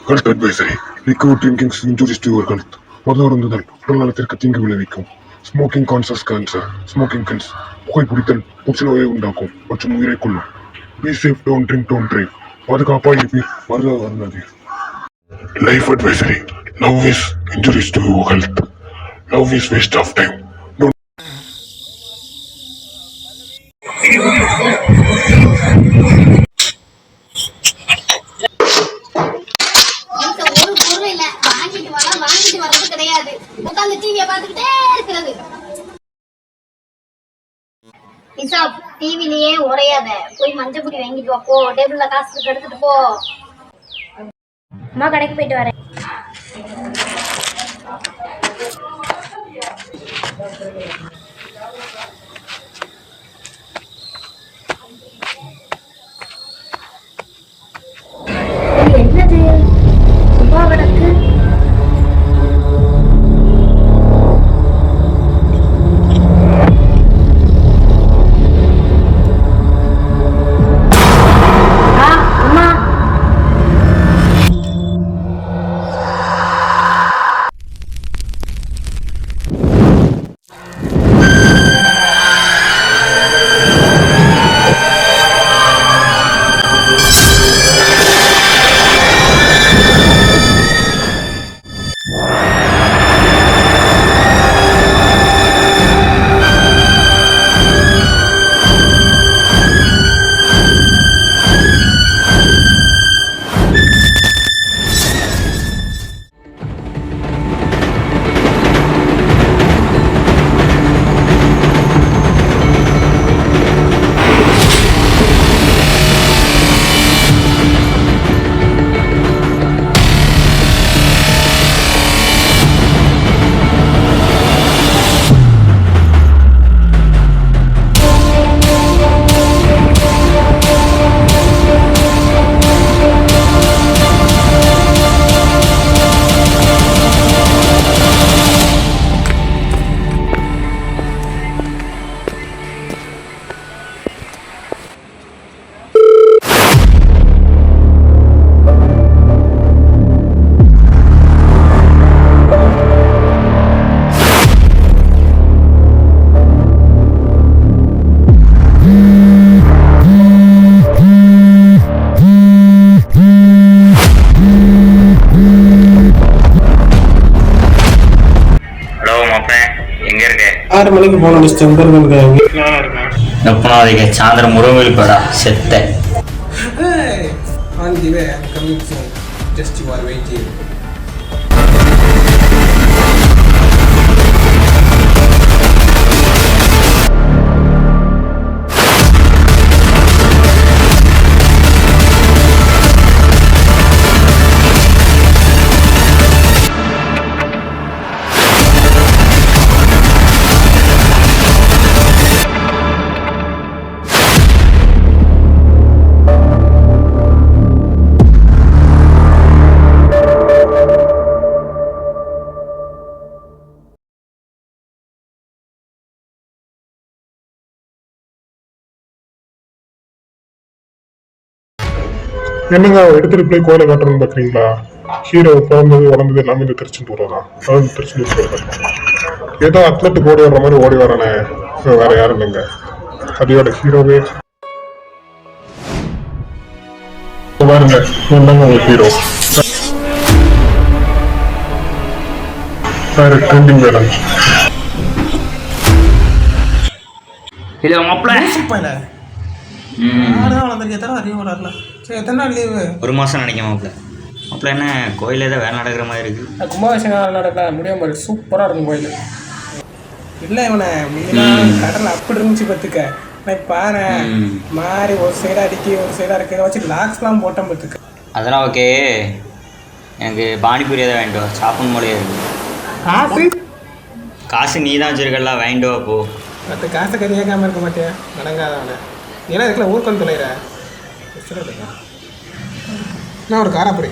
Health advisory. Liquid drinking is injurious to your health. மது அருந்துதல் உடல் நலத்திற்கு தீங்கு விளைவிக்கும். Smoking causes cancer. Smoking kills. புகைப்பிடித்தல் புற்றுநோயை உண்டாக்கும் மற்றும் உயிரை கொல்லும். Be safe, don't drink, don't drive. பாதுகாப்பாக இருப்பீர், மருந்து அருந்தாதீர். Life advisory. Love is injurious to your health. Love is waste of time. டிவிலேயே உரையாத போய் மஞ்சள் பொடி வாங்கிட்டு வா போ. டேபிள்ல காசு எடுத்துட்டு போ. அம்மா கடைக்கு போயிட்டு வரேன். என்னது சும்மா கிடக்கு? மணிக்கு போன எப்பனாதிக சாயந்தரம் முருகல் படா செத்த on the way, I'm coming soon. Just you are waiting. என்னங்க எடுத்துட்டு போய் கோயிலை காட்டுறதுன்னு பாக்குறீங்களா? ஹீரோ பிறந்தது உடம்பது எல்லாமே இந்த திருச்செந்தூர் தான். அதாவது திருச்செந்தூர் ஏதோ அத்லெட்டுக்கு ஓடி வர்ற மாதிரி ஓடி வரானே, வேற யாரும் இல்லைங்க, அதோட ஹீரோவே பாருங்க. என்னங்க உங்க ஹீரோ வேற ட்ரெண்டிங் வேலை. இல்ல மாப்பிள்ள ஒரு மாசம் நினைக்க மாப்பிள்ள. மாப்பிள்ள என்ன கோயில் ஏதோ வேலை நடக்கிற மாதிரி இருக்கு. கும்பாபிஷேகம் நடக்க முடியாம சூப்பரா இருக்கும் கோயில். இல்லை இவனை கடல் அப்படி இருந்துச்சு பத்துக்க. பாரு மாறி ஒரு சைடா அடிக்கி ஒரு சைடா இருக்கு. வச்சு லாக்ஸ்லாம் போட்டோம் பத்துக்க. அதெல்லாம் ஓகே. எனக்கு பானிபூரி ஏதாவது வாங்கிட்டு வா, சாப்பிடும் போலே இருக்கு. காசு நீ தான் வச்சிருக்கல, வாங்கிட்டு வா போ. மற்ற காசை கறி கேட்காம இருக்க மாட்டேன், நடங்காதவன. ஏன்னா இதுக்குள்ள ஊருக்கொண்டு தொலைகிற நான் ஒரு காராப்புரி.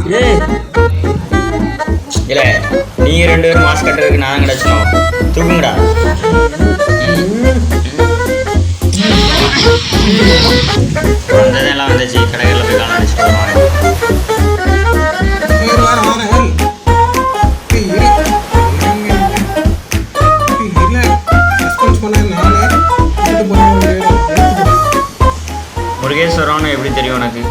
இல்ல நீங்க 2 பேரும் மாஸ்க் கட்டுறதுக்கு நான் கிடைச்சோம். தூக்குங்கடா. குழந்தைலாம் வந்துச்சு, கடைகளில் போய் காலம் அடிச்சுட்டு வருவாங்க. முருகேஸ்வரம்னு எப்படி தெரியும் உனக்கு?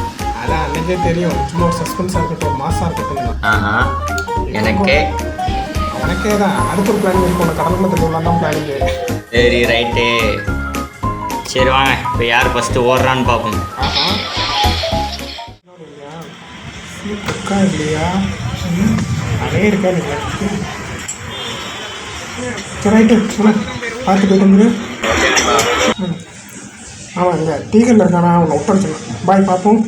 அதான் அன்னைக்கே தெரியும். சும்மா ஒரு சஸ்பென்ஸாக இருக்கட்டும், மாசாக இருக்கட்டும். ஆஹா, எனக்கே தான் அடுத்த ஒரு பிளானிங் இருக்கும். உனக்கு கடல் மட்டத்தில் உள்ளதான் பிளானிங்கு. சரி ரைட்டு. சரி வாங்க, இப்போ யார் ஃபஸ்ட்டு ஓடுறான்னு பார்ப்போம். இருக்கா இல்லையா? அதே இருக்கா இல்லையா? சரி ரைட்டு, சொல்ல பார்த்து போயிட்டு வந்துரு. ஆமாம், இங்கே டீக்கரில் இருக்கானா? அவனை விட்டு பாய் பார்ப்போம்.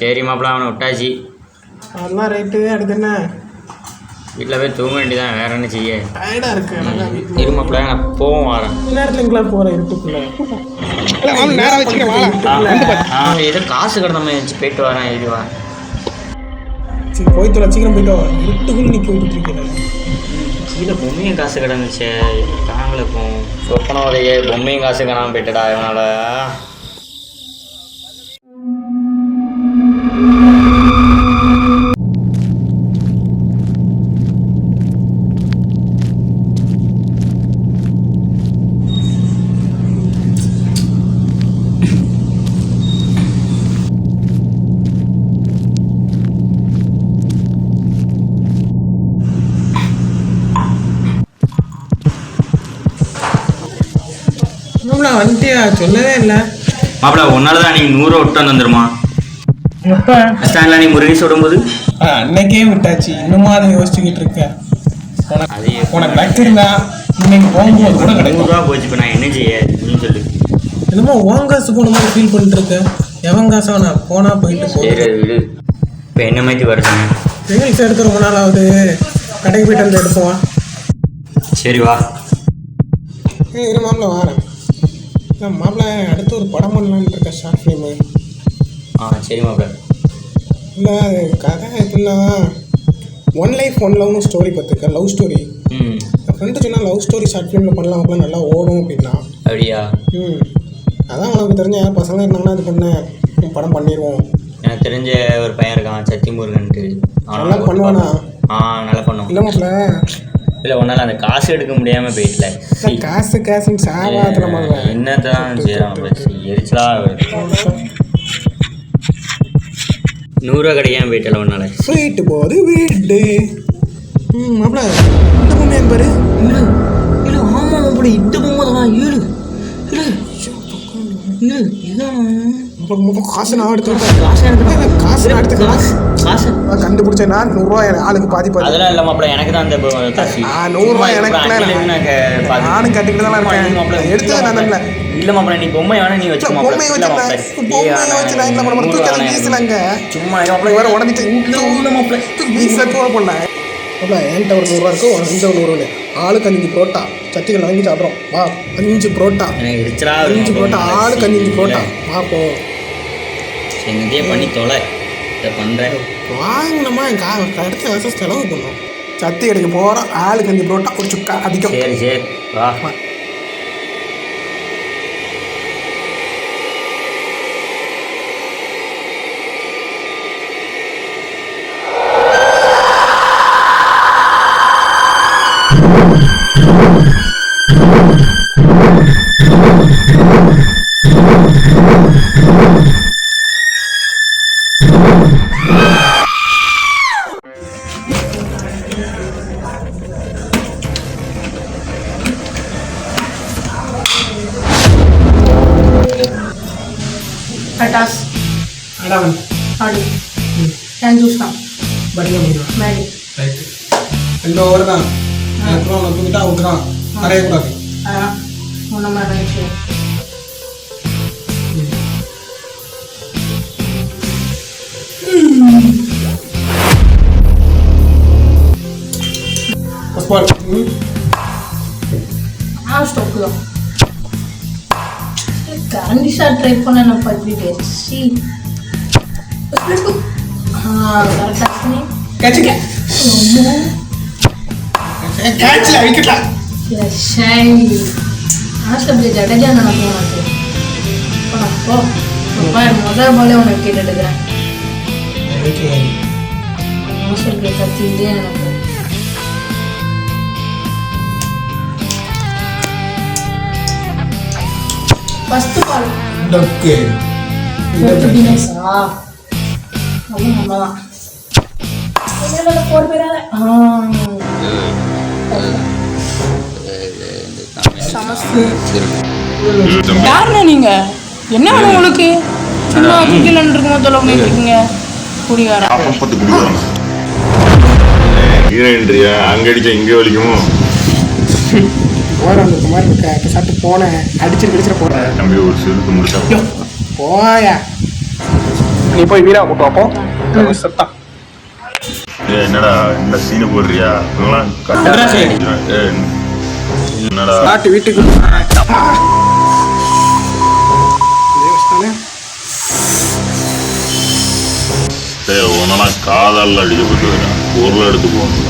சரி மாப்பிள்ள, அவனை விட்டாச்சு. அதெல்லாம் ரைட்டு. அடுத்து என்ன? வீட்டில் போய் தூங்க வேண்டியதான், வேற என்ன செய்ய? டயர்டாக இருக்கு. இரு மாப்பிள்ள, நான் போவோம் வரேன். நேரத்தில் எங்கெல்லாம் போகிறேன் இருட்டுக்குள்ள. நேரம் வச்சுக்கிறேன். ஏதோ காசு கடை நம்ம வச்சு போயிட்டு வரேன். இதுவா சரி போயிட்டு வர, சீக்கிரம் போயிட்டு வா. இருட்டுக்குள்ள நீ போயிட்டு இருக்கேன். கீழே பொம்மையும் காசு கிடந்துச்சு, காணல போகும். சொப்பனோடைய பொம்மையும் காசு காணாமல் போயிட்டடா இவனால. வந்துட்டியா? சொல்லவே இல்லை மாப்பிள்ள. உன்னால தான் நீ 100 விட்டு வந்துருமா? நீ முருகேஷ் விடும்போது அன்னைக்கே விட்டாச்சு. இன்னுமா அதை யோசிச்சுக்கிட்டு இருக்க? உனக்கு லக்கிருந்தா இன்னைக்கு போகும்போது கூட கிடைக்கும். 100 ரூபா போச்சு. இப்போ நான் என்ன செய்ய நீ சொல்லு. என்னமோ உன் காசு போன மாதிரி ஃபீல் பண்ணிட்டு இருக்க. எவன் காசா? நான் போனா போயிட்டு சரி விடு. இப்போ என்ன மாதிரி வருதுங்க? ரீல்ஸ் எடுத்து ரொம்ப நாள் ஆகுது. கடைக்கு போயிட்டு வந்து எடுப்போம். சரி வா. இரு மாப்பிள்ள வரேன். மாப்பிள்ள அடுத்து ஒரு படம் பண்ணலான்னு இருக்க, ஷார்ட் ஃபிலிமு. சரி மாப்பிள்ள. இல்லை அது கதை எப்படின்னா, 1 லைஃப் 1 லவ்னு ஸ்டோரி பார்த்துக்க. Love story. என் ஃப்ரெண்டு சொன்னால் லவ் ஸ்டோரி ஷார்ட் ஃபிலிமில் பண்ணலாம், அப்போ நல்லா ஓடும் அப்படின்னா. அப்படியா? அதான் உனக்கு தெரிஞ்ச யார் பசங்க இருந்தாங்கன்னா அது பண்ண படம் பண்ணிடுவோம். எனக்கு தெரிஞ்ச ஒரு பையன் இருக்கான், சத்தி முருகன்ட்டு. நல்லா பண்ணுவானா? நல்லா பண்ணுவோம். இல்லை மாப்பிள்ள, இல்லை ஒன்றால் அந்த காசு எடுக்க முடியாமல் போயிட்டல. காசுன்னு சாவாத்துல மாதிரி என்னதான் செய்யறான்? எரிச்சலா 100 ரூபா கிடைக்காம போயிட்டல ஒன்னால. போயிட்டு போது வீடு. மாப்பிள்ள இந்த பொம்மை பாரு. இல்லை ஆமாம் மாப்பிள்ள, இந்த பொம்மை தான். ஏழு காசு நான் எடுத்து காசு கண்டுபிடிச்சேன். நான் 100 ரூபா ஆளுக்கு பாதி பாதி. அதெல்லாம் இல்லை மாப்பிள்ள, எனக்கு தான் அந்த காசு. 100 ரூபா எனக்கு நானும் கட்டிக்கிட்டு தான் இருக்கேன். எடுத்து நான் இல்லை. இல்லை மாப்பிள்ள, நீ பொம்மை வேணா நீ வச்சு பொம்மை வச்சு நான் இல்லை பண்ண தூக்கி வீசலாங்க. சும்மா வேற உடஞ்சிட்டு வீச போடல. அப்போ என்கிட்ட ஒரு 100 ரூபா இருக்கும், உனக்கு 100 ரூபா. ஆளுக்கு 5 புரோட்டா சத்திகள் வாங்கி சாப்பிட்றோம். வா 5 புரோட்டா. 5 புரோட்டா ஆளுக்கு 5 புரோட்டா. வா போ. என்னதே பண்ணி தொலை. இதை பண்ணுறேன். வாங்கினோமா அடுத்த வருஷம் செலவு பண்ணோம். சத்தி கடைக்கு போகிறோம். ஆளுக்கு 5 புரோட்டா ஒரு சுக்கா அதிகம். சரி வா. Atas. Ada man. Adi. Yang చూస్తాం. बढ़िया बढ़िया. Bye. ரைட். 2 ஓவர் தான். அப்புறம் நான் தூக்கிட்டா விட்டுறான். அரைய கூடாது. ఉన్న మన రైట్. பஸ்பால். ஸ்டாப் தான். கரண்டி ஷாட் ட்ரை பண்ண நான் பத்தி சி. கரெக்டா பண்ணி கேட்சுங்க கேட்சில் விக்கெட்டா ஆஸ்டபிள் ஜடேஜா நினைப்போம் உனக்கு முதல் போலே உனக்கு கேட்டு எடுக்கிறேன் ஆஸ்டபிள் கத்திக்கிட்டே எனக்கு ஃபர்ஸ்ட் பால் டொக்கு தினேஷா அது நம்மதான் போர் பேரால யாருண்ணா நீங்க என்ன வேணும் உங்களுக்கு சும்மா குக்கிலன்னு இருக்குமோ தொலைங்க இருக்கீங்க குடிகாரா ஹீரோயின்றியா அங்க அடிச்சா இங்கே வலிக்குமோ ஓரம் அந்த மாதிரி இருக்க இப்போ சாப்பிட்டு போனேன் அடிச்சிட்டு போகிறேன் தம்பி ஒரு சிறுக்கு முடிச்சா போயா நீ போய் வீரா போட்டு வைப்போம் சத்தம் என்னடா இந்த சீனை போடுறியா இதெல்லாம் என்னடா நாட்டு வீட்டுக்கு உன்னெல்லாம் காதால அடிக்கப்பட்டு பொருள் எடுத்து போகணும்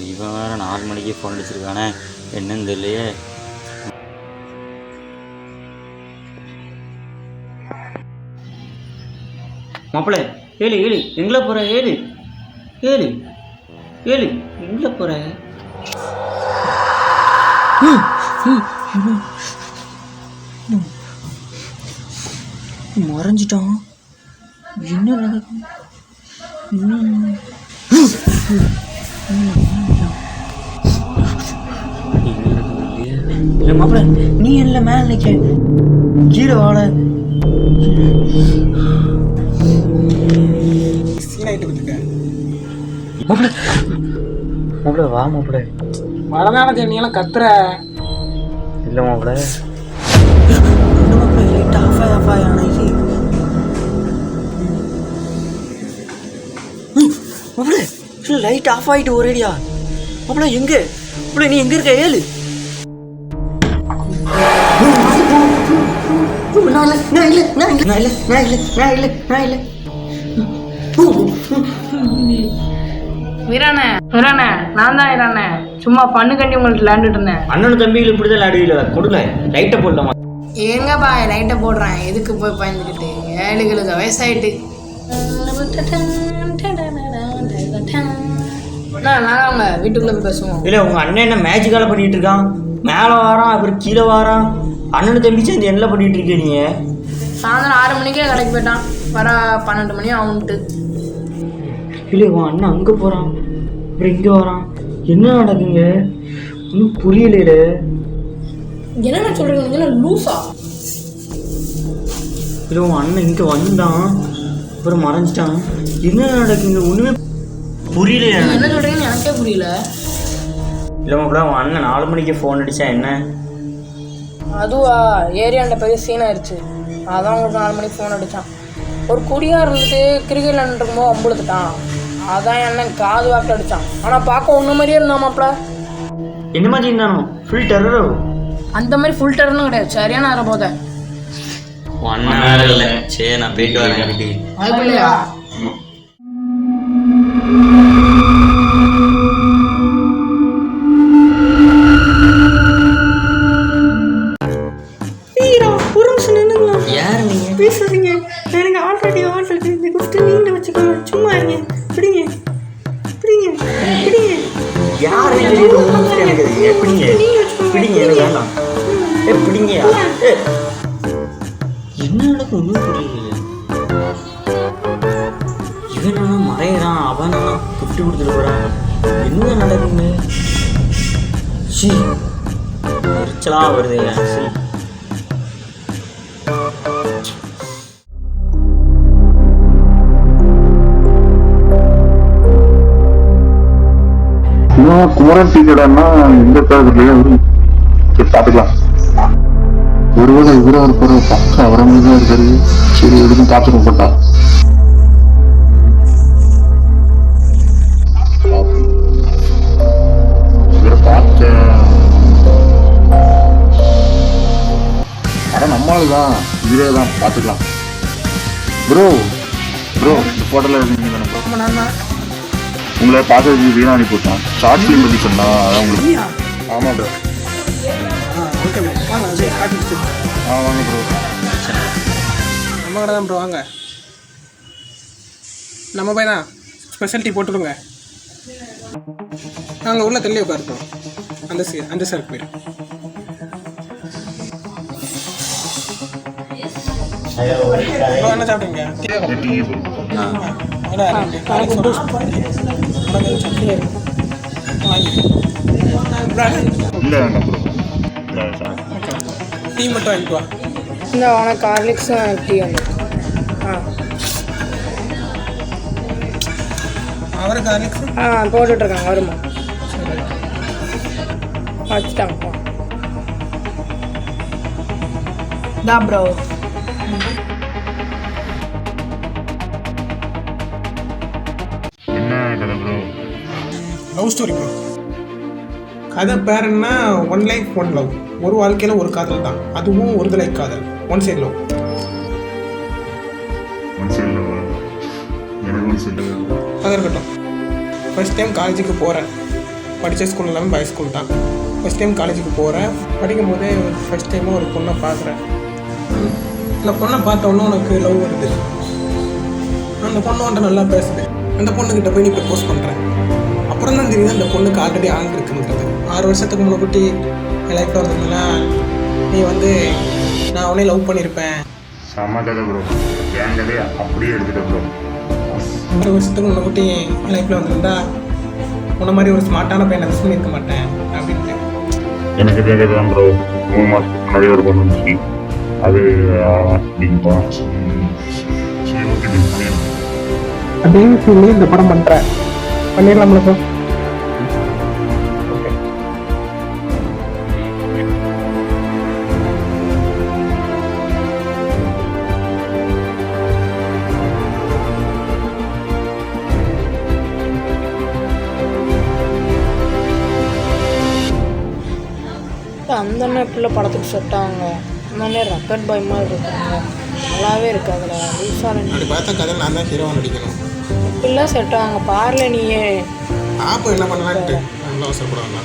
இவன் வேற 4 மணிக்கு ஃபோன் அடிச்சிருக்கானே என்னன்னு தெரியலையே. மாப்பிள்ள ஏழு ஏழு எங்கே போகிற ஏழு ஏழு ஏழு எங்கே போகிற மறைஞ்சிட்டான் என்ன நடக்கும் மாப்பிள்ள நீ என்ன மேல நிக்க கீழே வாழ சீனாயிட்டு வந்துருக்க மாப்பிள்ள மாப்பிள்ள வா மாப்பிள்ள மழை நீ எல்லாம் கத்துற இல்லை மாப்பிள்ள மாப்பிள்ள லைட் ஆஃப் ஆனா மாப்பிள்ள லைட் ஆஃப் ஆகிட்டு ஒரேடியா மாப்பிள்ள எங்கே மாப்பிள்ள நீ எங்கே இருக்க ஏழு வீரானே வீரானே நான் தான் வீரானே சும்மா பண்ணு கண்டி உங்களுக்கு விளையாண்டுட்டு இருந்தேன். அண்ணனும் தம்பிகள் இப்படி தான் விளையாடுவீங்களா கொடுங்க லைட்டை போடலாமா எங்கப்பா லைட்டை போடுறேன் எதுக்கு போய் பயந்துக்கிட்டு 7 வயசாயிட்டு நாங்க வீட்டுக்குள்ள போய் பேசுவோம். இல்லை உங்கள் அண்ணன் என்ன மேஜிக்கால பண்ணிட்டு இருக்கான் மேலே வாரான் அப்புறம் கீழே வாரான் அண்ணனு தம்பி சேர்ந்து என்ன பண்ணிட்டு இருக்கீங்க நீங்கள் சாயந்தரம் 6 மணிக்கே கடைக்கு போயிட்டான் வர 12 மணி ஆகும்ட்டு. இல்லை உன் அண்ணன் அங்கே போகிறான் அப்புறம் இங்கே வரான் என்ன நடக்குங்க ஒன்றும் புரியல. என்ன சொல்றீங்க லூசா? இல்லை உன் அண்ணன் இங்கே வந்தான் அப்புறம் மறைஞ்சிட்டான் என்ன நடக்குங்க ஒன்றுமே புரியல. என்ன சொல்றீங்கன்னு எனக்கே புரியல. இல்லை மாப்பிள்ள உன் அண்ணன் 4 மணிக்கு ஃபோன் அடித்தா என்ன அதுவா ஏரியாண்ட பெரிய சீன் ஆயிடுச்சு அதான் உங்களுக்கு 4 மணிக்கு ஃபோன் அடித்தான். ஒரு குடியாக இருந்துட்டு கிரிக்கெட் விளையாண்டுருக்கும்போது அம்புழுத்துட்டான் அதான் என்ன காது வாக்கு அடித்தான். ஆனால் பார்க்க ஒன்று மாதிரியே இருந்தான் மாப்பிள்ள. என்ன மாதிரி இருந்தானோ ஃபுல் டெரரோ அந்த மாதிரி ஃபுல் டெரர்னும் கிடையாது சரியான அரை போத அண்ணன் இல்லை சரி நான் போயிட்டு வரேன் வீட்டுக்கு. அது இல்லையா யார் நீங்கள் பேசுறீங்க எனக்கு ஆல்ரெடி இந்த கிஃப்ட் நீங்களே வச்சுக்கோங்க சும்மா இருங்க பிடிங்க பிடிங்க பிடிங்க யார் எனக்கு எப்படிங்க பிடிங்க எனக்கு வேண்டாம் பிடிங்க என்ன நடக்கும் ஒன்றும் புரியல. இவனா மறையிறான் அவனா கிஃப்ட் கொடுத்துட்டு போகிறான் என்ன நடக்குங்க சி எரிச்சலாக வருது சரி. குமரன் டீச்சர்னா எந்த தேவையில்லையே பார்த்துக்கலாம். ஒருவேளை இவரா இருப்பாரு, பக்கம் அவர மாதிரிதான் இருக்காரு. சரி எதுக்கும் பார்த்துட்டு போட்டா இவரை பார்த்தேன். நம்மளுதான் இவரே தான், பார்த்துக்கலாம். ப்ரோ ப்ரோ இந்த போட்டோல இருந்தீங்க தானே ப்ரோ? ஆமாம் நான் தான். உங்களை பார்க்கறதுக்கு வீணா அனுப்பி போட்டான். ஷார்ட் ஃபிலிம் பற்றி சொன்னா அதான் உங்களுக்கு. ஆமாம் ப்ரோ. ஓகே ப்ரோ வாங்க, அப்படியே காட்டி வாங்க ப்ரோ. நம்ம கடை தான் ப்ரோ, வாங்க. நம்ம போய் தான் ஸ்பெஷாலிட்டி போட்டுருங்க. நாங்கள் உள்ள தள்ளி உட்காருப்போம். அந்த சாருக்கு போயிடும். ப்ரோ என்ன சாப்பிட்டீங்க? இல்லை வேண்டாம் ப்ரோ. டீ மட்டும் வாங்கிட்டு வா. இந்த உனக்கு ஹார்லிக்ஸும் டீ வந்து. அவருக்கு அலெக்ஸ் போட்டுட்ருக்காங்க, வருமா வச்சுட்டாங்கப்பா. தான் ப்ரோ. என்ன கதை ப்ரோ? Love story bro. கதை பேர் என்ன? One life one love. ஒரு வாழ்க்கையில் ஒரு காதல் தான், அதுவும் ஒரு தலை காதல், ஒன் சைட் லவ். அது இருக்கட்டும். ஃபஸ்ட் டைம் காலேஜுக்கு போகிறேன். படித்த ஸ்கூல் எல்லாமே பாய் ஸ்கூல் தான். ஃபஸ்ட் டைம் காலேஜுக்கு போகிறேன். படிக்கும் போதே ஃபஸ்ட் டைமாக ஒரு பொண்ணை பார்க்குறேன். அந்த பொண்ணை பார்த்தோன்னே உனக்கு லவ் வருது. அந்த பொண்ணு வந்துட்டு நல்லா பேசுது. அந்த பொண்ணுக்கிட்ட போய் நீ ப்ரப்போஸ் பண்ணுறேன். அப்புறம் தான் தெரியுது அந்த பொண்ணுக்கு ஆல்ரெடி ஆள் இருக்குங்கிறது. 6 வருஷத்துக்கு முன்னாடி என் லைஃப்பில் வந்ததுனால நீ வந்து நான் உடனே லவ் பண்ணியிருப்பேன். செம்ம கதை ப்ரோ. என் கதையை அப்படியே எடுத்துட்டேன் ப்ரோ. 6 வருஷத்துக்கு முன்னாடி என் லைஃப்பில் வந்திருந்தா உன்ன மாதிரி ஒரு ஸ்மார்ட்டான பையனை மிஸ் பண்ணியிருக்க மாட்டேன் அப்படின்ட்டு. எனக்கு இதே கதை தான் ப்ரோ. 3 மாதத்துக்கு முன்னாடி ஒரு பொண்ணு இருந்துச்சு. அது அப்படின்ப்பா. சரி ஓகே பண்ணிடலாம். அதே ஃபீல்டு இந்த படம் பண்ணுறேன். பண்ணிடலாம்ல ப்ரோ? அந்த நேரத்தில் படத்துக்கு செட் ஆகுங்க. அந்த நேரம் ரெக்கார்ட் பாய் மாதிரி இருக்காங்க, நல்லாவே இருக்கு. அதில் ரீசாலன் அப்படி பார்த்தா கதை நான் தான் ஹீரோவாக நடிக்கணும். இப்படிலாம் செட் ஆகுங்க. பாருல நீயே ஆப்பு என்ன பண்ணலான்ட்டு நல்லா அவசரப்படாங்க.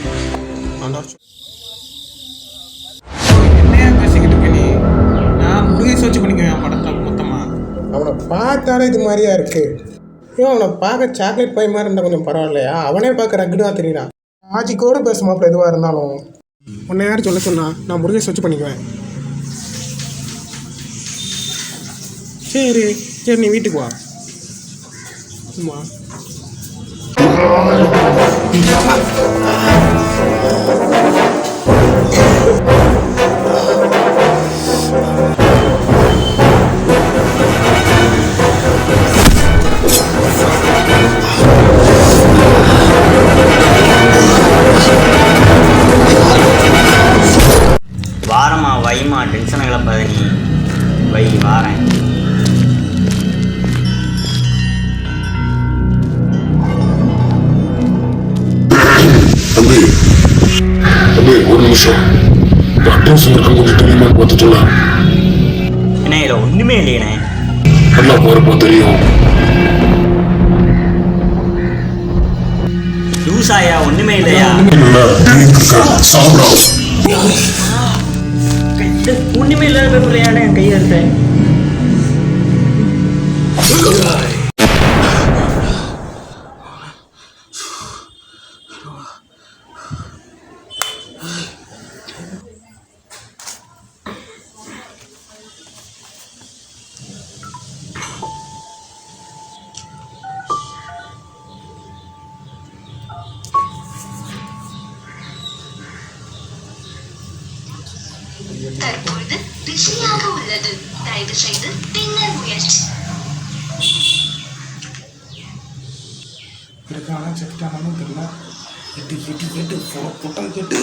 என்னையா பேசிக்கிட்டு இருக்க நீ? நான் முருகேஷ் வச்சு பண்ணிக்குவேன் படத்தை மொத்தமாக. அவனை பார்த்தாலே இது மாதிரியா இருக்கு. ஏன் அவனை பார்க்க சாக்லேட் பை மாதிரி இருந்தால் கொஞ்சம் பரவாயில்லையா? அவனே பார்க்க ரகுடாக தெரியுறான். ஆஜிக்கோட பேசுமாப்பில் எதுவாக இருந்தாலும் உன்னை யார் சொல்ல சொன்னா? நான் முருகேஷ் வச்சு பண்ணிக்குவேன். சரி சரி, நீ வீட்டுக்கு வா. ஆமா வாரமா வைமா, டென்ஷனை கிளப்பாத நீ. வை வாரேன். தம்பி தம்பி ஒரு நிமிஷம். டாக்டர்ஸ் இருக்க கொஞ்சம் தெரியுமான்னு பார்த்து சொல்ல. என்ன இதில் ஒன்றுமே இல்லையண்ணே. நல்லா போகிறப்போ தெரியும். லூசாயா? ஒன்றுமே இல்லையா? சாப்பிடா. ஒன்றுமே இல்லாத பிள்ளையாட என் கையை எடுத்தேன். தற்பொழுது பிஸியாக உள்ளது, தயவு செய்து பின்னர் முயற்சி. இருக்கானா செட்டானாலும் தெரியல. கேட்டு போட்டா கேட்டு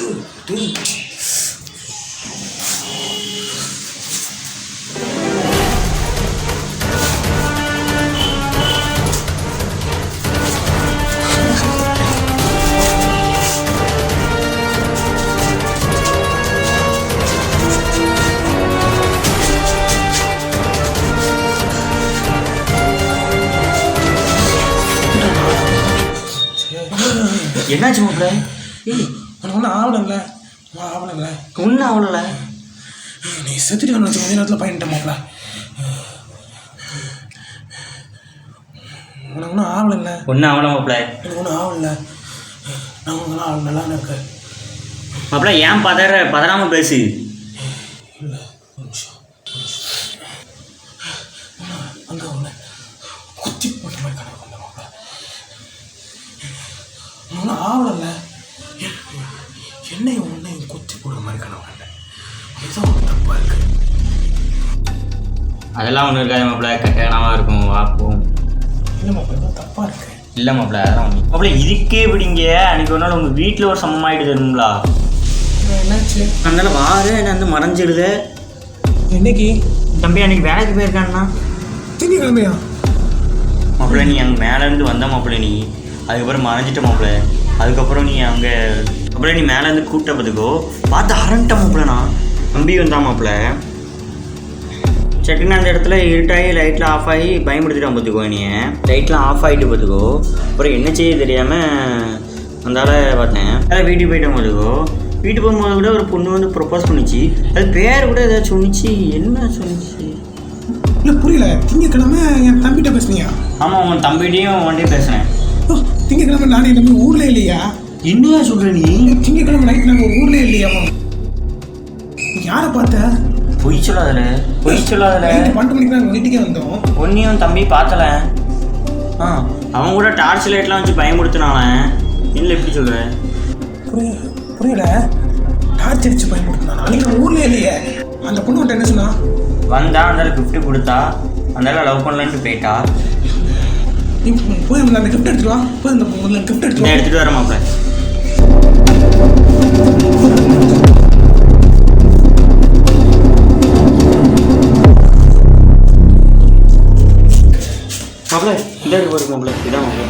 என்னாச்சு மாப்பிள்ள? உனக்கு ஒன்றும் ஆகலைங்கள ஆகலைங்கள ஒன்றும் ஆகல. நீ செத்துட்டு நினச்சி கொஞ்ச நேரத்தில் பயன்ட்டேன் மாப்பிள்ள. உனக்கு ஒன்றும் ஆகலைல்ல? ஒன்றும் ஆகல மாப்பிள்ள. எனக்கு ஒன்றும் ஆகல. நான் உனக்கு நல்லா இருக்கேன் மாப்பிள்ள. ஏன் பதறாமல் பேசு. இல்லை ஒரு நிமிஷம் அங்கே ஒன்று குத்தி போட்ட மாதிரி கனவு வந்த மாப்பிள்ள. ஒன்றும் ஆகலைல்ல? என்னையும் ஒன்றையும் குத்தி போடுற மாதிரி கனவு வந்தேன். அதுதான் ஒரு தப்பாக இருக்கு. அதெல்லாம் ஒன்றும் இருக்காது மாப்பிள்ள. கட்டணமாக இருக்கும். வாப்போம். இல்லை மாப்பிள்ள தான் தப்பாக இருக்கு. இல்லை மாப்பிள்ள. அதெல்லாம் ஒன்று மாப்பிள்ள. இதுக்கே பிடிங்க. அன்றைக்கி ஒரு நாள் உங்கள் வீட்டில் ஒரு சமமாகிட்டு தருங்களா? என்னாச்சு? அதனால வாரு என்ன வந்து மறைஞ்சிடுது. என்னைக்கு? தம்பி அன்றைக்கி வேலைக்கு போயிருக்கான்னா? திங்கக்கிழமையா? மாப்பிள்ள நீ அங்கே மேலேருந்து வந்த மாப்பிள்ள. நீ அதுக்கப்புறம் மறைஞ்சிட்ட மாப்பிள்ள. அதுக்கப்புறம் நீ அங்கே அப்புறம் நீ மேலேருந்து கூப்பிட்ட பார்த்துக்கோ. பார்த்து அரண்ட மாப்பிள்ளண்ணா. தம்பி வந்தான் மாப்பிள்ள. சட்டுன்னு அந்த இடத்துல இருட்டாகி லைட்லாம் ஆஃப் ஆகி பயன்படுத்திட்டான் பார்த்துக்கோ. நீ லைட்லாம் ஆஃப் ஆகிட்டு பார்த்துக்கோ. அப்புறம் என்ன செய்ய தெரியாமல் அந்தால பார்த்தேன். வேலை வீட்டுக்கு போயிட்டேன் பார்த்துக்கோ. வீட்டுக்கு போகும்போது கூட ஒரு பொண்ணு வந்து ப்ரொப்போஸ் பண்ணிச்சு. அது பேர் கூட ஏதாச்சும் சொன்னிச்சு. என்ன சொன்னிச்சு? இல்லை புரியல. திங்கக்கிழமை என் தம்பிகிட்ட பேசுனியா? ஆமாம் உன் தம்பிகிட்டையும் ஒன்றையும் பேசுனேன். திங்கக்கிழமை நானே தம்பி ஊர்ல இல்லையா? என்னையா சொல்கிற நீ? திங்கக்கிழமை நைட் நாங்கள் ஊர்ல இல்லையா? யாரை பார்த்த? பொய் சொல்லாதல. பொய் சொல்லாதல. 12 மணிக்கு நாங்கள் வீட்டுக்கே வந்தோம். ஒன்றையும் தம்பி பார்த்தல. அவன் கூட டார்ச் லைட்லாம் வச்சு பயமுடுத்தினால. இல்லை எப்படி சொல்கிற? புரியல. டார்ச் அடிச்சு பயன்படுத்தினா நீங்கள் ஊர்ல இல்லையே. அந்த பொண்ணு மட்டும் என்ன சொன்னா? வந்தா அந்த கிஃப்ட் கொடுத்தா. அந்த லவ் பண்ணலான்ட்டு போயிட்டா. நீ போய் அந்த கிஃப்ட் எடுத்துட்டு வா. போய் அந்த முதல்ல கிஃப்ட் எடுத்துட்டு எடுத்துகிட்டு வர மாப்பிள்ள. மாப்பிள்ள இந்த இருக்கு மாப்பிள்ள. இதான் மாப்பிள்ள.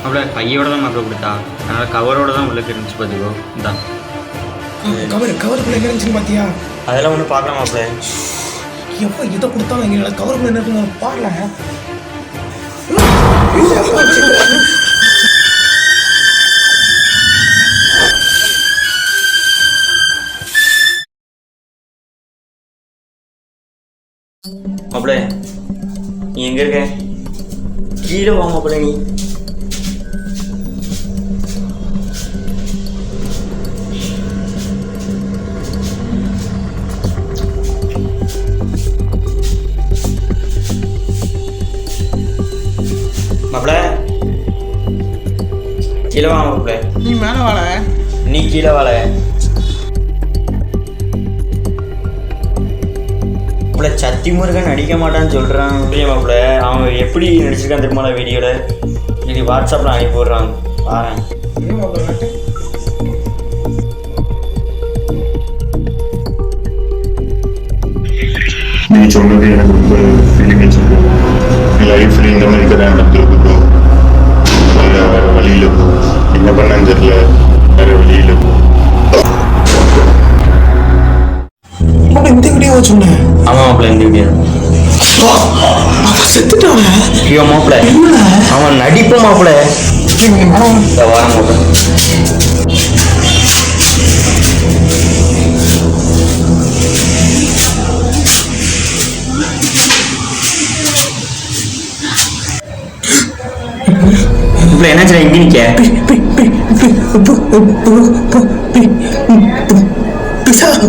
மாப்பிள்ள பையோட தான் மாப்பிள்ள கொடுத்தா. அதனால் கவரோட தான் உள்ள இருந்துச்சு பார்த்துக்கோ. இதான் கவருக்குள்ள என்ன இருந்துச்சுன்னு பார்த்தியா? அதெல்லாம் ஒன்றும் பார்க்கலாம் மாப்பிள்ள. எப்போ இதை கொடுத்தாலும் எங்க கவருக்குள்ள என்ன இருக்குன்னு பாடல. மாப்பிள்ள நீ எங்க இருக்க? கீழே வா மாப்பிள்ள. நீ மாப்பிள்ள கீழே வா மாப்பிள்ள. நீ மேலே வாழ. நீ கீழே வாழ. மாப்பிள்ள சத்தி முருகன் நடிக்க மாட்டான்னு சொல்கிறான். புரிய மாப்பிள்ள. அவன் எப்படி நடிச்சிருக்கான் தெரியுமா வீடியோவில்? இது வாட்ஸ்அப்பில் அனுப்பி விட்றான். பாரு நீ சொன்னது எனக்கு ரொம்ப ஃபீலிங் வச்சிருக்கு. லைஃப்ல இந்த மாதிரி கதை நடந்துருக்கோ. வேற வழியில போ. என்ன பண்ணான்னு தெரியல. வேற வழியில போ. இந்த வீடியோ சொன்னேன். ஆமாம் மாப்பிள்ள இந்த வீடியோ செத்துட்டான். ஐயோ மாப்பிள்ள அவன் நடிப்பு மாப்பிள்ள. வர மாப்பிள்ள. இப்போ என்னாச்சு இங்கே நிற்க?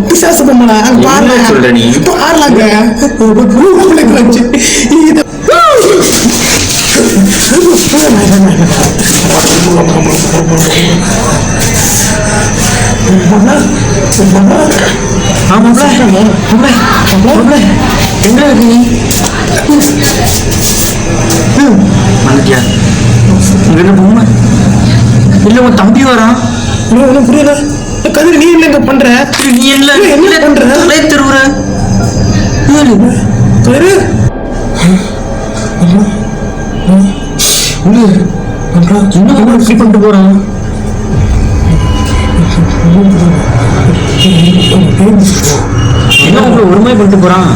பிசாசு பொம்மலா சொல்ற நீ? பாருலாங்க. எங்க இருக்கு நீ? வந்துட்டியா? இங்க பொம்மை இல்லை உன் தம்பி வரான். ஒன்றும் புரியல. கதிர் நீ என்ன பண்ற? நீ என்ன பண்ற? தலை திருவுற என்ன பண்ணிட்டு போறான்? என்ன உங்களை ஒருமை பண்ணிட்டு போறான்?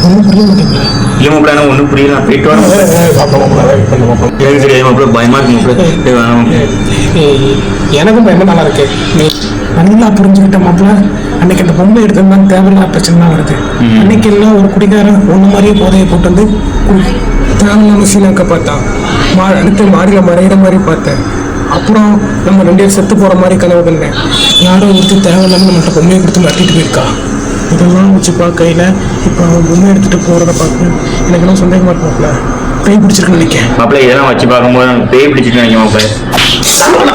ஒன்றும் புரிய மாட்டேங்குது. இல்லை மாப்பிள்ள ஒன்றும் புரியல. நான் போயிட்டு வரேன். எனக்கு தெரியாது மாப்பிள்ள, பயமா இருக்கு மாப்பிள்ள. எனக்கும் பயமா நல்லா இருக்கு. நீ நல்லா புரிஞ்சுக்கிட்ட மாப்பிள்ள. அன்னைக்கு அந்த பொம்மை எடுத்ததுதான் தேவையில்லாத பிரச்சனை தான் வருது. அன்னைக்கு எல்லாம் ஒரு குடிகாரன் ஒன்று மாதிரியே போதையை போட்டு வந்து தேவையில்லாம சீனாக்க பார்த்தான். அடுத்து மாடியில் மறையிற மாதிரி பார்த்தேன். அப்புறம் நம்ம 2 பேரும் செத்து போகிற மாதிரி கனவு கண்டேன். யாரோ ஒருத்தர் தேவையில்லாமல் நம்மள்ட்ட பொம்மையை கொடுத்து மாட்டிட்டு போயிருக்கா. இதெல்லாம் வச்சு பார்க்கையில் இப்போ அவன் பொம்மை எடுத்துகிட்டு போகிறத பார்த்து எனக்கு என்ன சந்தேகமாக இருக்கும்ல. பேய் பிடிச்சிருக்குன்னு நினைக்கிறேன் மாப்பிள்ள. இதெல்லாம் வச்சு பார்க்கும்போது எனக்கு பேய் பிடிச்சிட்டு நினைக்க மாப்பிள்ள.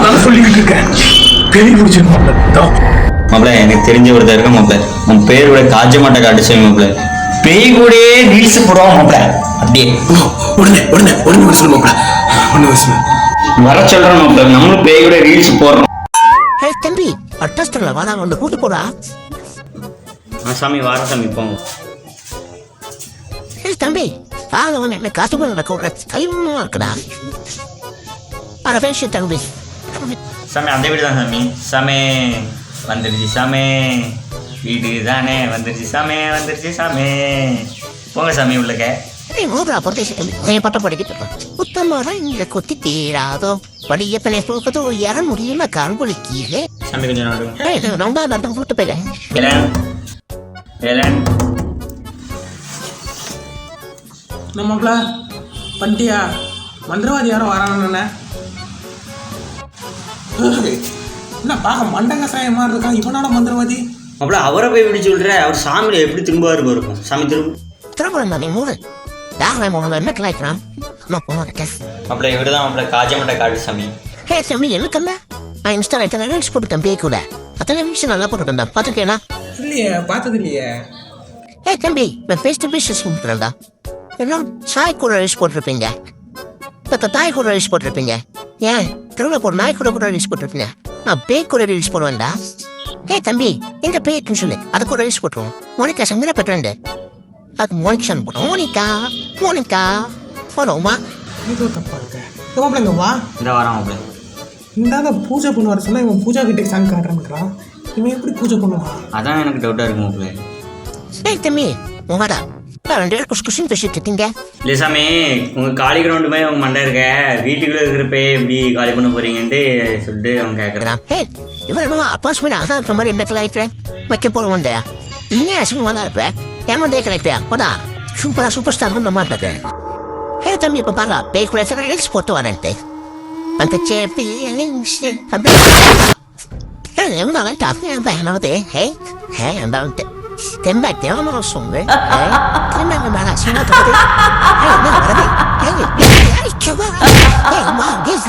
நான் சொல்லிக்கிட்டு இருக்கேன் பேய் பிடிச்சிருக்கு மாப்பிள்ள. எனக்கு தெரிஞ்ச ஒருத்தர் இருக்க மாப்பிள்ள. உன் பேர் கூட காய்ச்ச மாட்டை காட்டு சொல்லி மாப்பிள்ள. பேய் கூட ரீல்ஸ் போடுவான் மாப்பிள்ள. அப்படியே உடனே உடனே உடனே வர சொல்லு மாப்பிள்ள. உடனே வர சொல்லு. வர சொல்றேன் மாப்பிள்ள. நம்மளும் பேய் கூட ரீல்ஸ் போடுறோம். தம்பி அட்டாஸ்டர்ல வாடா வந்து கூட்டு போடா. சாமி வார சாமி போங்க. தம்பி ஆகவன் என்ன காசுகள் நடக்க கைமா இருக்குடா. அட பேச தம்பி. சாமி அந்த வீடு தான் சாமி. சாமி வந்துருச்சு சாமி. வீடு தானே வந்துருச்சு சாமி. வந்துருச்சு சாமி. போங்க சாமி உள்ளக்க. மூன்றா பிரதேசத்தில் பட்ட படிக்கிட்டு உத்தமாக இங்க கொத்தி தீராதோ படிய பிள்ளை போக்கதோ யார முடியல கால்பொழி கீழே. சாமி கொஞ்சம் நாடு. ரொம்ப நடந்து போட்டு போயிட்டேன். நம்மள பண்டியா மந்திரவாதி யாரும் வரான்னு என்ன பார்க்க மண்டங்க சாயம் மாதிரி இருக்கான். இவனோட மந்திரவாதி மாப்பிள்ள. அவரை போய் எப்படி சொல்ற? அவர் சாமியில எப்படி திரும்புவாரு இருக்கும். சாமி திரும்ப நீ மூணு யார் மூணு என்ன கிளாய்க்கிறான் மாப்பிள்ள. இவரு தான் மாப்பிள்ள காஜ மட்டை காட்டு சாமி. ஹே தம்பி எனக்கண்ணா நான் இன்ஸ்டால ரீல்ஸ் போட்டுட்டேன் பேய் கூட. அத்தனை விஷயம் நல்லா போட்டுட்டேன் பார்த்துருக்கேனா? இல்லையே பார்த்தது இல்லையே. ஏ தம்பி நான் ஃபேஸ் டு ஃபேஸ் கும்பிட்டுறேன்டா. எல்லாம் சாய் கூட ரீல்ஸ் போட்டிருப்பீங்க. இப்போ தாய் கூட ரீல்ஸ் போட்டிருப்பீங்க. ஏன் திருவிழா போட நாய் கூட ரீல்ஸ் போட்டிருப்பீங்க. நான் பேய் கூட ரீல்ஸ் போடுவேன்டா. ஏ தம்பி எங்க பேய்க்குன்னு சொல்லு அதை கூட ரீல்ஸ் போட்டுருவோம். மோனிகா சங்கர பெற்றேன் அது மோனிகான்னு போட்டோம். மோனிகா மோனிகா போனோமா. ஏதோ தப்பா இருக்க. மாப்பிள்ள இங்க வா. இந்த வாரம் மாப்பிள்ள. இந்தாங்க பூஜை பண்ணுவார் சொன்னா இவன் பூஜா கிட்டே சாங் காட்டுறான். இவன் எப்படி பூஜை பண்ணுவான்? அதான் எனக்கு டவுட்டா இருக்கு மாப்பிள்ள. ஏய் தம்பி வாடா. 2 பேர் குஷின்னு பேசிட்டு இருக்கீங்க. இல்லை சாமி உங்க காலி கிரவுண்டு மாதிரி அவங்க மண்டை இருக்க வீட்டுக்குள்ள இருக்கிறப்ப எப்படி காலி பண்ண போறீங்கன்ட்டு சொல்லிட்டு அவங்க கேட்கறான். ஏய் இவன் என்னவா அப்பாஸ்மெண்ட் அதான் இருக்கிற மாதிரி என்ன கிளாய்க்கிறேன் வைக்க போட வந்தேன். இன்னும் அசிங்கமாக தான் இருப்பேன். ஏமாந்தே கிடைப்பேன். போடா சூப்பர் ஸ்டார் வந்து மாட்டேன். ஏ தம்பி இப்போ பாருங்க பேய் கூட ரீல்ஸ் போட்டு வரேன்ட்டு அந்த சேப்பி எவ்வளோ டாப்பே ஹே ஹே அந்த தெம்பாட்டே அவனோட சொங்க தெம்பாங்க மேலே சொன்னா தோது என்ன வரது ஏய் சுபா ஏய் மா கிஸ்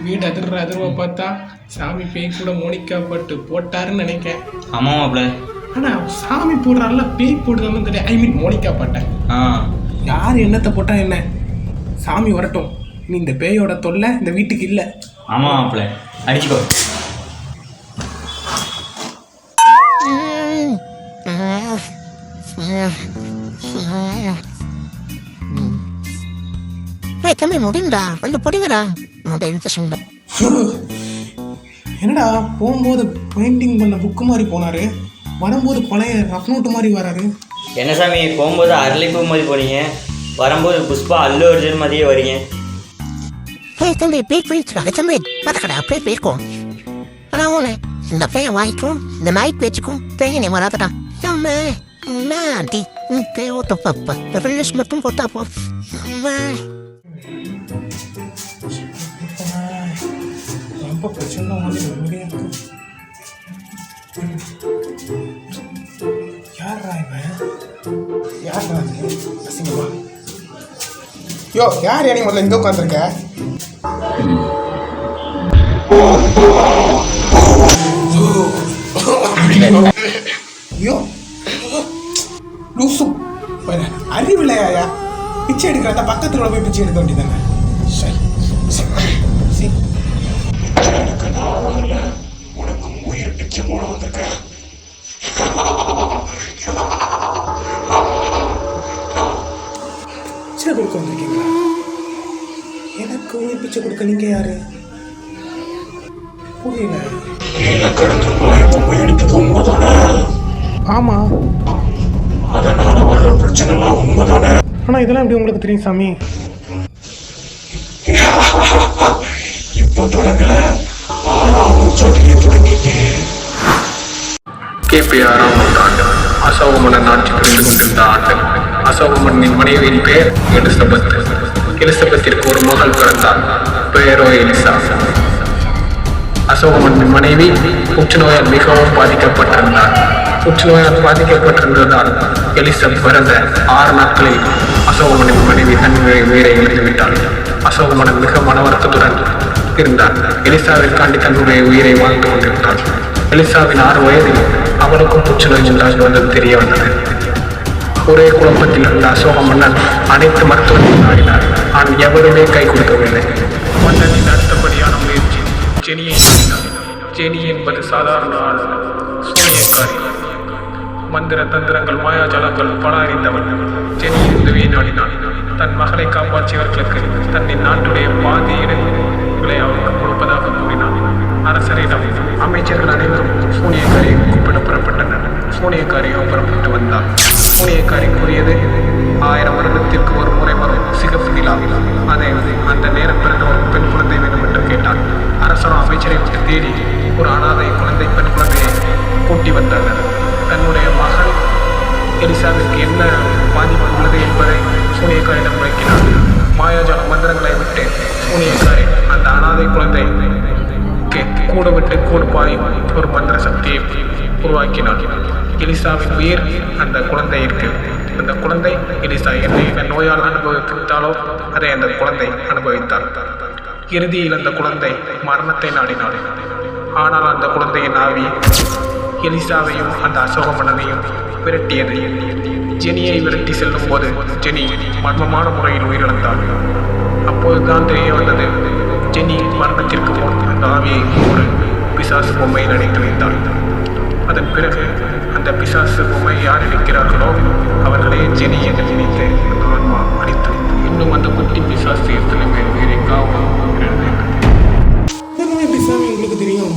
வீடு அதிர்வ பார்த்தா சாமி பேய் கூட மோனிகா பட்டு போட்டாருன்னு நினைக்கிறேன். ஆமா மாப்பிள்ள. ஆனா சாமி போடுறாருல பேய் போடுறாருன்னு தெரியும். ஐ மீன் மோனிகா பாட்டேன். யார் என்னத்தை போட்டா என்ன சாமி வரட்டும். நீ இந்த பேயோட தொல்லை இந்த வீட்டுக்கு இல்லை. ஆமா மாப்பிள்ள அடிச்சுக்கோ. தம்பி முடிந்தா வந்து படிக்கிறா சொன்ன. என்னடா போகும்போது பெயிண்டிங் பண்ண புக்கு மாதிரி போனாரு, வரும்போது பழைய ரஃப் நோட்டு மாதிரி வராரு. என்ன சாமி போகும்போது அரளிப்பூ மாதிரி போனீங்க, வரும்போது புஷ்பா அல்லு அர்ஜுன் மாதிரியே வரீங்க. தம்பி பேய் போயிடுச்சு தம்பி பார்த்துக்கடா அப்படியே போயிருக்கோம். ஆனால் ஒன்று இந்த பையன் வாங்கிக்கும் இந்த நாய் பேச்சுக்கும் பேய் நீ வராதடா. ஆண்டி பேய் ஓட்ட பாப்பா ரிலீஸ் மட்டும் போட்டா போ. ரொம்ப பிரச்சனை இருக்கு. யாரா இவன்? யாரா அசிங்கமா? யோ யார் நீ முதல்ல இங்கே உட்காந்துருக்க? ஐயோ லூசு அறிவில்லையா? பிச்சை எடுக்கிறத பக்கத்துல போய் பிச்சை எடுக்க வேண்டியதானே? வந்திருக்கீங்களா? எனக்கு எனக்கு உயிர் பிச்சை கொடுக்க நீங்க யாரு? புரியல. ஆமா, ஆனா இதெல்லாம் எப்படி உங்களுக்கு தெரியும் சாமி? கிபி 6ஆம் நூற்றாண்டு அசோக மன்னன் ஆட்சி புரிந்து கொண்டிருந்த ஆண்டு. அசோக மன்னனின் மனைவியின் பெயர் எலிசபெத். எலிசபெத்திற்கு ஒரு மகள் பிறந்தார், பெயரோ எலிசா. அசோக மன்னனின் மனைவி புற்றுநோயால் மிகவும் பாதிக்கப்பட்டிருந்தார். புற்றுநோயால் பாதிக்கப்பட்டிருந்ததால் எலிசா பிறந்த 6 நாட்களில் அசோக மன்னனின் மனைவி தன் உயிரை இழந்துவிட்டாள். அசோக மன்னன் மிக மன வருத்தத்துடன் இருந்தார். எலிசாவிற்காண்டி தன்னுடைய உயிரை வாழ்ந்து கொண்டிருந்தார். எலிசாவின் 6 வயதில் அவனுக்கும் புற்றுநோய் உண்டாகி வந்தது தெரிய வந்தது. ஒரே குழப்பத்தில் இருந்த அசோக மன்னன் அனைத்து மருத்துவத்தையும் நாடினார். ஆனால் எவருமே கை கொடுக்கவில்லை. மன்னனின் அடுத்தபடியான முயற்சி ஜெனியை நாடினார். ஜெனி என்பது சாதாரண ஆள், சூனியக்காரி. மந்திர தந்திரங்கள் மாயாஜாலங்கள் பல அறிந்தவன். ஜெனியின் உதவியை நாடினான். தன் மகளை காப்பாற்றியவர்களுக்கு தன்னின் நாட்டுடைய பாதி இடங்களை அவருக்கு கொடுப்பதாக கூறினான். அரசரிடம் அமைச்சர்கள் அனைவரும் சூனியக்காரியை கூப்பிட புறப்பட்டனர். சூனியக்காரியோ புறப்பட்டு வந்தார். சூனியக்காரி கூறியது 1000 வருடத்திற்கு ஒரு முறை வரும் சிகப்பு நிலா. அதை அந்த நேரம் பிறந்த ஒரு பெண் குழந்தை வேண்டும் என்று கேட்டார். அரசரும் அமைச்சரை விட்டு தேடி ஒரு அனாதை குழந்தை பெண் குழந்தையை கூட்டி வந்தனர். தன்னுடைய மகள் எலிசாவிற்கு என்ன பாதிப்பு உள்ளது என்பதை சூனியக்காரிடம் விளக்கினார். மாயாஜால மந்திரங்களை விட்டு சூனியக்காரி அந்த அனாதை குழந்தை கூட விட்டு கூடு பாயும் ஒரு மந்திர சக்தியை உருவாக்கினார். எலிசாவின் உயிர் அந்த குழந்தையிற்கு. அந்த குழந்தை எலிசா என்ன நோயால் அனுபவித்தாலோ அதை அந்த குழந்தை அனுபவித்தார். இறுதியில் அந்த குழந்தை மரணத்தை நாடினாள். ஆனால் அந்த குழந்தையின் ஆவி எலிசாவையும் அந்த அசோக மன்னனையும் விரட்டியது. ஜெனியை விரட்டி செல்லும் போது ஜெனி மர்மமான முறையில் உயிரிழந்தாள். அப்போதுதான் தெரிய வந்தது, ஜெனி மரணத்திற்கு முன் அந்த ஆவியை ஒரு பிசாசு பொம்மையில் அடைத்து வைத்தாள். அதன் பிறகு அந்த பிசாசு பொம்மை யார் இருக்கிறார்களோ அவர்களே ஜெனி என்று நினைத்து அந்த ஆன்மா அடித்து இன்னும் அந்த குட்டி பிசாசு எத்தனை பேர் உயிரை காவல் எப்படி சாமி உங்களுக்கு தெரியும்?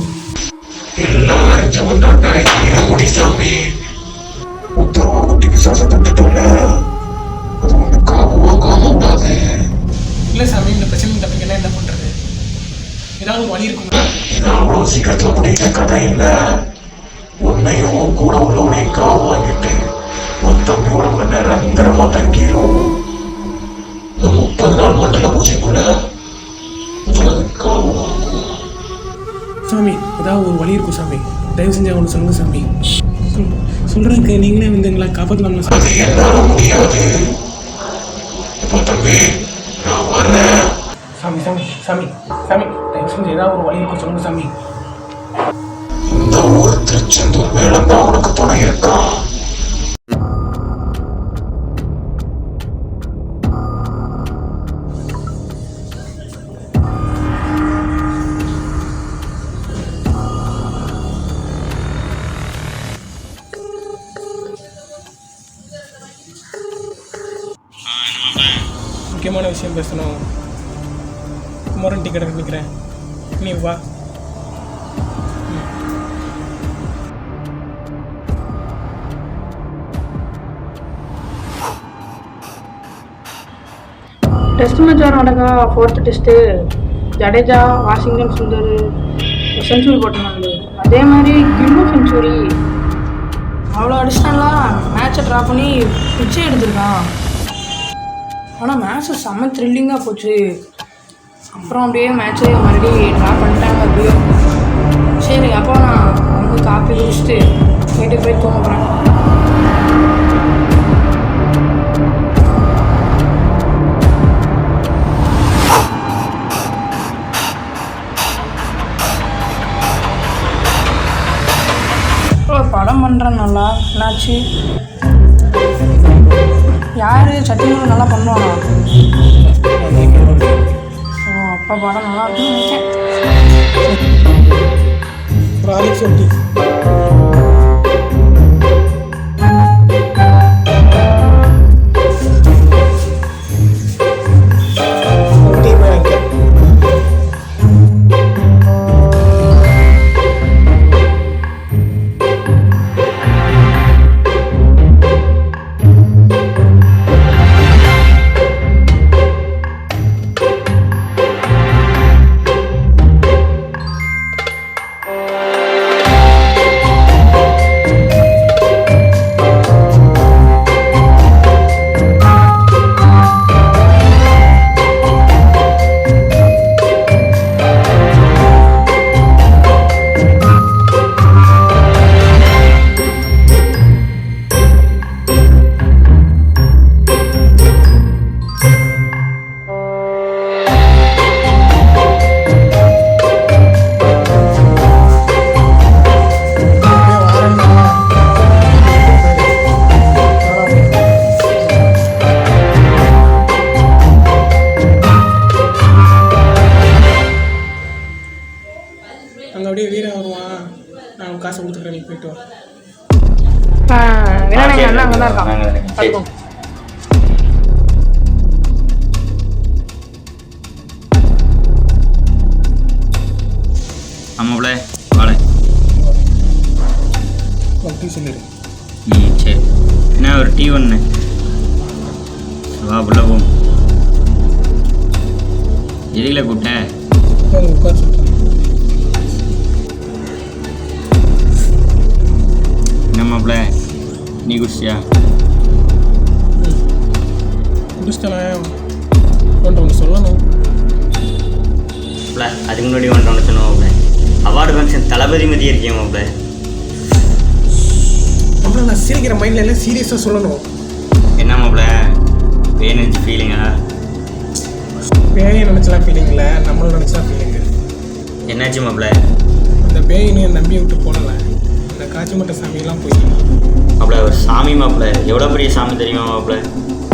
இல்ல சாமி, இந்த பிரச்சனை தப்பிக்கலாம் என்ன பண்றது? ஏதாவது வழி இருக்குங்களா? சீக்கிரத்துல முடிக்கிற கதை இல்ல. உன்னையும் கூட உள்ளவனையும் காவு வாங்கிட்டு மொத்தம் 3 மணி நேரம் நிரந்தரமா தங்கிடும். 30 நாள் மண்டல பூஜைக்குள்ள சாமி, ஏதாவது ஒரு வழி இருக்கும் சாமி. தயவு செஞ்சு அவனை சொல்லுங்க சாமி. சொல்றதுக்கு நீங்களே வந்தீங்களா? காப்பாற்றலாம்ல சாமி? என்னால முடியாது. இப்போ தம்பி நான் வரேன். சாமி சாமி சாமி சாமி, தயவு செஞ்சு ஏதாவது ஒரு வழி இருக்கும் சொல்லுங்க சாமி. இந்த ஊர் திருச்செந்தூர் மேலம் தான் உனக்கு துணை இருக்கான். முக்கியமான விஷயம் பேசணும். குமரன் டிக்கெட் நிற்கிறேன், நீ வா. டெஸ்ட் மேட்ச் வர நடக்கா. 4th test Jadeja, Washington Sundar century போட்டிருந்தாங்க. அதே மாதிரி கில்லும் செஞ்சுரி. அவ்வளோ அடிஷ்னலாக மேட்சை ட்ரா பண்ணி பிச்சை எடுத்திருக்கான். ஆனால் மேட்ச்சு செம்ம த்ரில்லிங்காக போச்சு. அப்புறம் அப்படியே மேட்ச்சு மறுபடியும் ட்ரா பண்ணிட்டாங்க அப்படியே. சரி, அப்போ நான் வந்து காப்பி குடிச்சிட்டு வீட்டுக்கு போய் தூங்க போகிறேன். படம் பண்ணுறேன் நல்லா. என்னாச்சு? யார் சத்தியமூலம் நல்லா பண்ணுவானா? ஓ, அப்போ படம் நல்லா இருக்குன்னு நினைச்சேன். ராலிக் சொல்லி டீ பேங்க் காசை கொடுத்துக்கிறேன், நீ போயிட்டு வா. விநாயகர் சரி, அண்ணா அங்கே தான் வாங்க, இருக்கான். வாங்க. சரி. பார்த்துக்கோங்க. ஆமாப்ல வாழ. டீ சொல்லிடு. சரி. என்ன ஒரு டீ ஒன்று வா புள்ள போ. எதுக்குல கூப்பிட்டேன்? உட்கார் சொல்கிறேன். என்னம்மாப்ல நீ குடிச்சியா? குடிச்சிட்டேன். ஒன்று சொல்லணும். அதுக்கு முன்னாடி ஒன்று சொன்னோம்ல, அவார்டு ஃபங்க்ஷன் தளபதி மதியம் இருக்கேன் மாப்ள. அப்புறம் நான் சிரிக்கிற மைண்டில் எல்லாம் சீரியஸாக சொல்லணும். என்ன மாப்ள வேணுச்சு ஃபீலிங்கா? பேயை நினச்சலாம் ஃபீலிங் இல்லை, நம்மளும் நினச்சலாம் ஃபீலிங்கு. என்னாச்சு மாப்ள? அந்த பேயின்னு என் நம்பி விட்டு போனல, அந்த காட்சி மட்ட சாமியெல்லாம் போய் மாப்ள ஒரு சாமி மாப்ள, எவ்வளோ பெரிய சாமி தெரியுமா மாப்ள?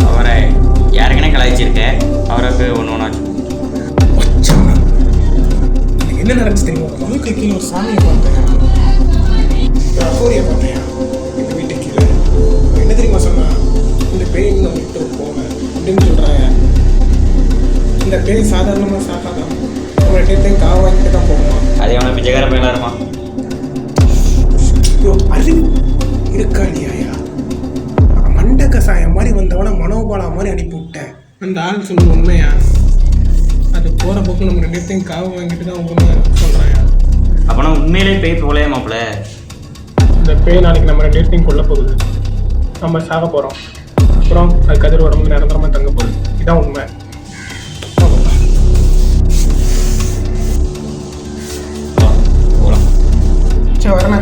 அவரை யாருக்குன்னே கலாய்ச்சிருக்க, அவரை போய் ஒன்று ஒன்றாச்சு. எனக்கு என்ன நடந்துச்சு தெரியுமா? மனுக்கு கீழே ஒரு சாமியை பார்த்தேன், ஒரு அகோரியை பார்த்தேன் இந்த வீட்டுக்கு கீழே. என்ன தெரியுமா சொன்னா, இந்த பேய் நான் விட்டு போவேன் அப்படின்னு சொல்கிறாங்க. இந்த பேய் சாதாரணமாக சாக்காதான், ஒரு டேட்டையும் காவ வாங்கிட்டு தான் போகுமா. அதே அவனை பிச்சைக்கார பையனாக இருமா. அறிவு இருக்கா இல்லையா? மண்ட கசாயம் மாதிரி வந்தவனை மனோபாலா மாதிரி அனுப்பி விட்டேன். அந்த ஆள் சொன்ன உண்மையா? அது போகிற போக்கு நம்ம ரெண்டு பேர்த்தையும் காவு வாங்கிட்டு தான் உண்மையா சொல்கிறாயா? அப்போனா உண்மையிலே பேய் போகலையே மாப்ள. இந்த பேய் நாளைக்கு நம்ம ரெண்டு பேர்த்தையும் கொல்ல போகுது, நம்ம சாக போகிறோம், அப்புறம் அது கதிர் உடம்புக்கு நிரந்தரமாக தங்க போகுது. இதுதான் உண்மை. போகலாம். சரி வரேண்ணே.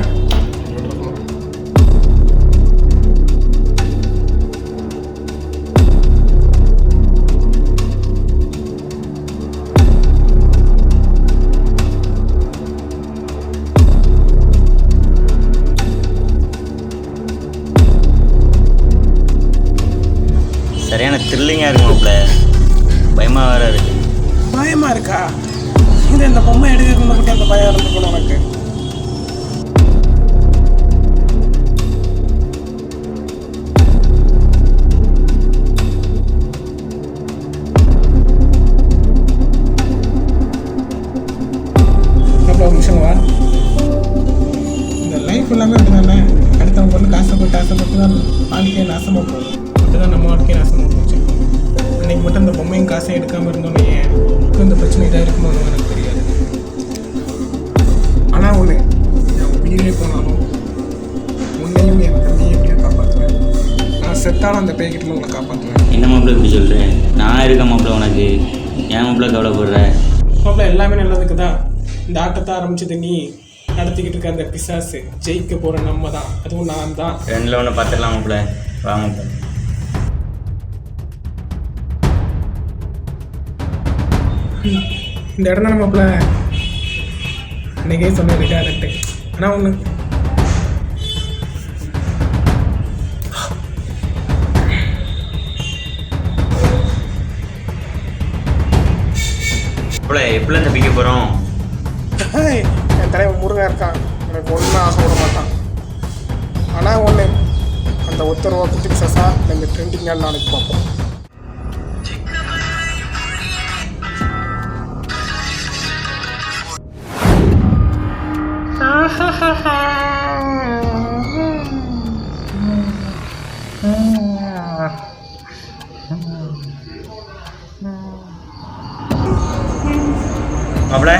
சரியான த்ரில்லிங்காக இருக்கு மாப்ள, பயமாக வேறு இருக்கு. பயமாக இருக்கா? இது இந்த பொம்மை எடுக்கிறத பற்றி அந்த பயம் இருந்துக்கணும் உனக்கு. அப்புறம் ஒரு நிமிஷம் வா. இந்த லைஃப் எல்லாமே அப்படி தானே, அடுத்தவங்க வந்து ஆசைப்பட்டு தான் வாழ்க்கையை நாசமாக போகும். அப்படிதான் நம்ம வாழ்க்கையை நாசமாக போச்சு. அன்னைக்கு மட்டும் இந்த பொம்மையும் காசையும் எடுக்காமல் இருந்தோன்னே இந்த பிரச்சனை இதாக இருக்குமோ எனக்கு தெரியாது. ஆனால் ஒன்று, என் உயிரே போனாலும் உன்னையும் என் தம்பியை எப்படியா காப்பாற்றுவேன். நான் செத்தாலும் அந்த பேய்கிட்ட உங்களை காப்பாற்றுவேன். என்ன மாப்ள இப்படி சொல்கிறேன்? நான் இருக்கேன் மாப்ள உனக்கு, ஏன் மாப்ள கவலைப்படுற? மாப்ள எல்லாமே நல்லதுக்கு தான். இந்த ஆட்டத்தை ஆரம்பிச்சது நீ, நடத்திக்கிட்டு இருக்க அந்த பிசாசு, ஜெயிக்க போகிற நம்ம தான், அதுவும் நான் தான். ரெண்டில் ஒன்று பார்த்துடலாம் மாப்ள, வா மாப்ள. இந்த இடம் தான் மாப்ள அன்றைக்கே சொன்னது கரெக்டு. ஆனால் ஒன்று, மாப்ள எப்படிலாம் தப்பிக்க போகிறோம்? என் தலைவன் முருகன் இருக்கான், எனக்கு ஒன்றும் ஆசை விட மாட்டான். ஆனால் ஒன்று, அந்த ஒத்தரவா குட்டி பிசாசா இந்த ட்ரெண்டிங்கான நாளைக்கு பார்ப்போம். மாப்ள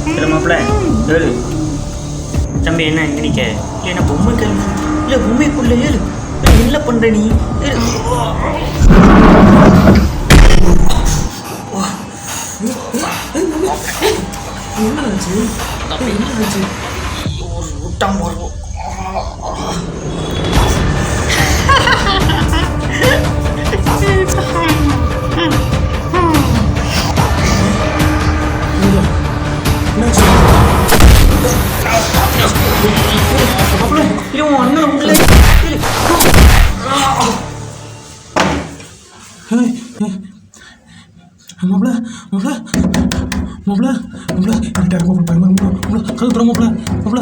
இல்லை மாப்ள ஏழு தம்பி, என்ன இங்கே நிற்க? இல்லை என்ன பொம்மை கல்வி இல்லை பொம்மைக்குள்ள ஏழு என்ன பண்ணுற நீ? விட்டான் போடுவோம். மாப்ள மாப்ள மாப்ள மாப்ள மாப்ள கது மாப்ள மாப்ள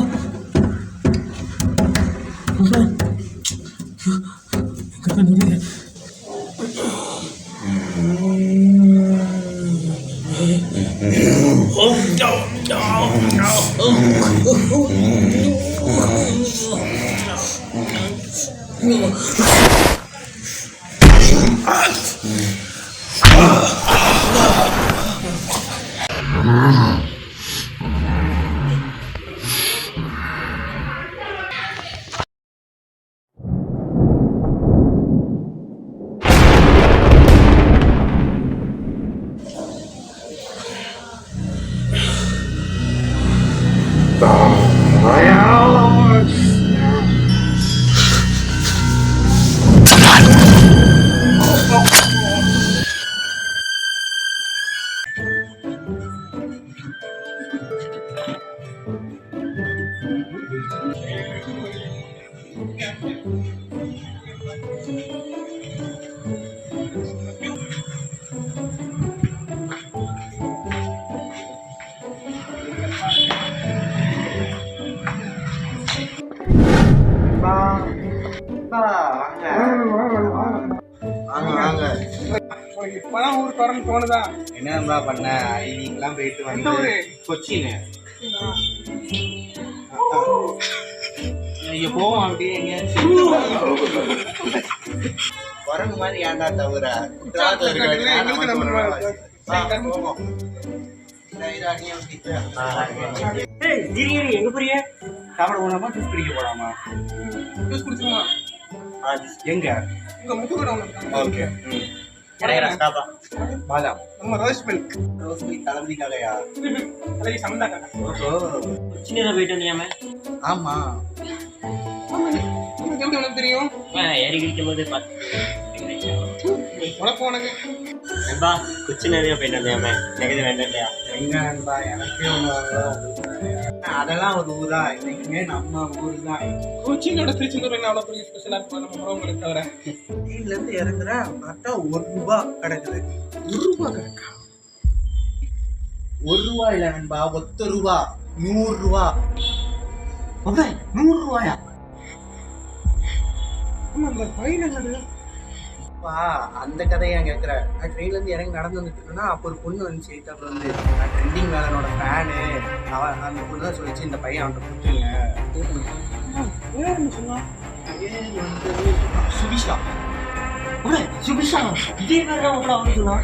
உனக்கு இப்பதான் ஊருக்கு வரணும்னு தோணுதா? என்னப்பா பண்ண ஐவிக்கெல்லாம் போயிட்டு வந்து கொச்சின் இங்க போவோம் அப்படியே எங்கேயாச்சும் குரங்கு மாதிரி ஏன்டா தவிர எங்க போறிய சாப்பிட போலாமா ஜூஸ் குடிக்க போலாமா? ஜூஸ் குடிச்சுமா? எங்க உங்க முக்கு கூட ஓகே பாதாம் நம்ம ரோஸ் மில்க் தலைமுடிக்காகயா அழகி சமந்தாக்கா. கொச்சின் போயிட்டு வந்தியாம? ஆமா உனக்கு எப்படி உனக்கு தெரியும்? ஏறி கிடிக்கும் போது உனக்கு உனக்கு நண்பா கொச்சின் போயிட்டு வந்தியாம? எனக்கு வேண்டாம் இல்லையா? எங்க நண்பா எனக்கே அதெல்லாம் ஒரு ஊரா இன்னைக்குமே நம்ம ஊர் தான். கொச்சினோட திருச்செந்தூர் என்ன அவ்வளோ பெரிய ஸ்பெஷலாக இருக்கும் நம்ம உறவுங்களுக்கு தவிர. வீட்டுல இருந்து இறங்குறேன் பார்த்தா ₹1 கிடக்குது. ₹1 கிடக்கா? ₹1 இல்ல நண்பா, ₹1 ₹100. ₹100 அந்த ஃபைன் என்னது? அந்த கதையை கேட்குற. நான் ட்ரெயின்ல இருந்து இறங்கி நடந்து வந்துட்டு இருக்கேன்னா அப்போ ஒரு பொண்ணு வந்துச்சு. அப்புறம் வந்து நான் ட்ரெண்டிங் வேலனோட ஃபேனு. அந்த பொண்ணு தான் சொல்லிச்சு இந்த பையன் அவன்கிட்ட கொடுத்துருங்க. வேறு என்ன சொன்னா? பேர் வந்து சுபிஷா. சுபிஷா இதே பேர் தான் கூட அவனு சொன்னா.